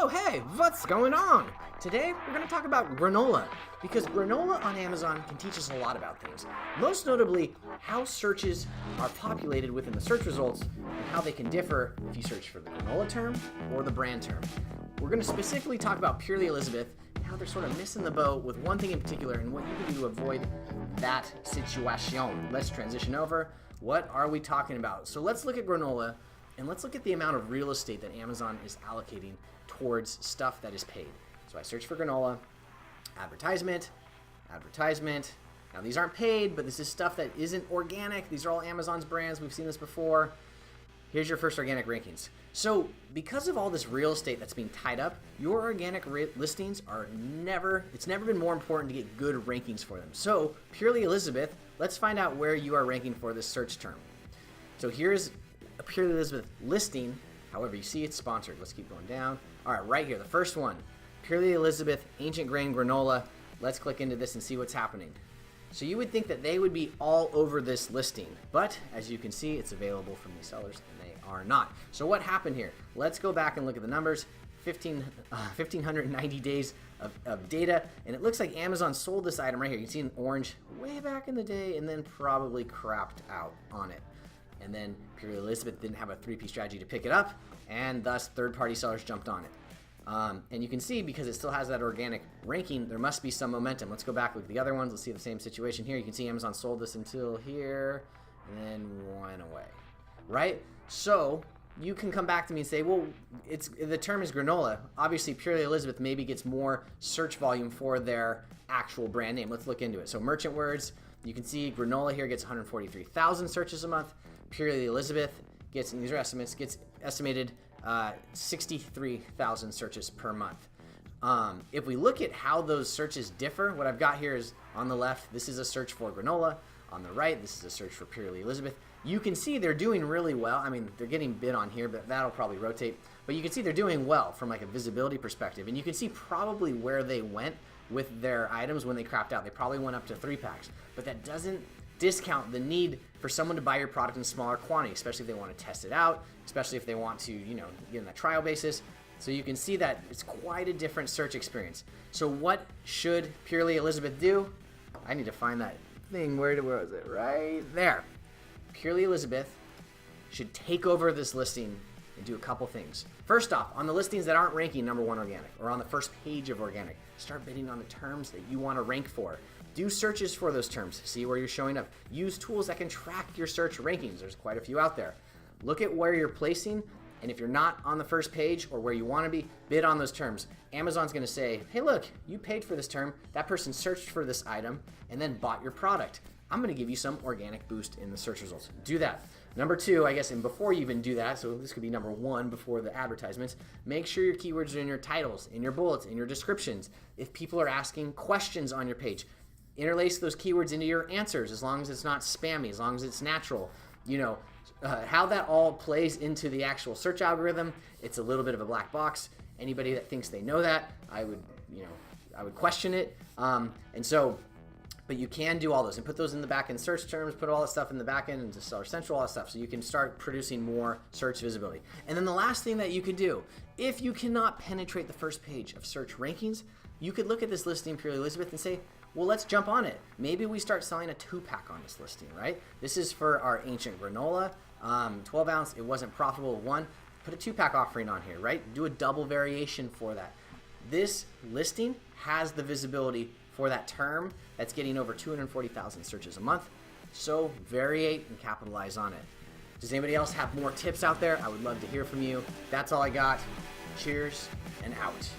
Oh, hey, what's going on? Today, we're going to talk about granola, because granola on Amazon can teach us a lot about things. Most notably, how searches are populated within the search results and how they can differ if you search for the granola term or the brand term. We're going to specifically talk about Purely Elizabeth and how they're sort of missing the boat with one thing in particular and what you can do to avoid that situation. Let's transition over. What are we talking about? So let's look at granola. And let's look at the amount of real estate that Amazon is allocating towards stuff that is paid. So I search for granola, advertisement. Now these aren't paid, but this is stuff that isn't organic. These are all Amazon's brands. We've seen this before. Here's your first organic rankings. So because of all this real estate that's being tied up, your organic listings it's never been more important to get good rankings for them. So Purely Elizabeth, let's find out where you are ranking for this search term. So here's a Purely Elizabeth listing. However, you see it's sponsored. Let's keep going down. All right, right here, the first one, Purely Elizabeth Ancient Grain Granola. Let's click into this and see what's happening. So you would think that they would be all over this listing, but as you can see, it's available from these sellers, and they are not. So what happened here? Let's go back and look at the numbers. 1,590 days of data, and it looks like Amazon sold this item right here. You can see in orange way back in the day, and then probably crapped out on it. And then Purely Elizabeth didn't have a 3P strategy to pick it up, and thus third-party sellers jumped on it. And you can see, because it still has that organic ranking, there must be some momentum. Let's go back, look at the other ones. Let's see the same situation here. You can see Amazon sold this until here, and then went away, right? So you can come back to me and say, well, the term is granola. Obviously, Purely Elizabeth maybe gets more search volume for their actual brand name. Let's look into it. So merchant words, you can see granola here gets 143,000 searches a month. Purely Elizabeth gets, and these are estimates, gets estimated 63,000 searches per month. If we look at how those searches differ, what I've got here is on the left, this is a search for granola. On the right, this is a search for Purely Elizabeth. You can see they're doing really well. I mean, they're getting bid on here, but that'll probably rotate. But you can see they're doing well from like a visibility perspective. And you can see probably where they went with their items when they crapped out. They probably went up to 3-packs. But that doesn't discount the need for someone to buy your product in smaller quantity, especially if they want to test it out, especially if they want to, get on a trial basis. So you can see that it's quite a different search experience. So what should Purely Elizabeth do? I need to find that thing. Where was it? Right there. Purely Elizabeth should take over this listing and do a couple things. First off, on the listings that aren't ranking #1 organic or on the first page of organic, start bidding on the terms that you want to rank for. Do searches for those terms. See where you're showing up. Use tools that can track your search rankings. There's quite a few out there. Look at where you're placing, and if you're not on the first page or where you want to be, bid on those terms. Amazon's going to say, hey, look, you paid for this term. That person searched for this item and then bought your product. I'm going to give you some organic boost in the search results. Do that. Number 2, I guess, and before you even do that, so this could be number 1 before the advertisements, make sure your keywords are in your titles, in your bullets, in your descriptions. If people are asking questions on your page, interlace those keywords into your answers as long as it's not spammy, as long as it's natural. How that all plays into the actual search algorithm, it's a little bit of a black box. Anybody that thinks they know that, I would question it. But you can do all those and put those in the back end search terms, put all that stuff in the back end into Seller Central, all that stuff, so you can start producing more search visibility. And then the last thing that you could do, if you cannot penetrate the first page of search rankings, you could look at this listing, Purely Elizabeth, and say, well, let's jump on it. Maybe we start selling a 2-pack on this listing, right? This is for our ancient granola, 12 ounce. It wasn't profitable. 1, put a 2-pack offering on here, right? Do a double variation for that. This listing has the visibility for that term that's getting over 240,000 searches a month. So variate and capitalize on it. Does anybody else have more tips out there? I would love to hear from you. That's all I got. Cheers and out.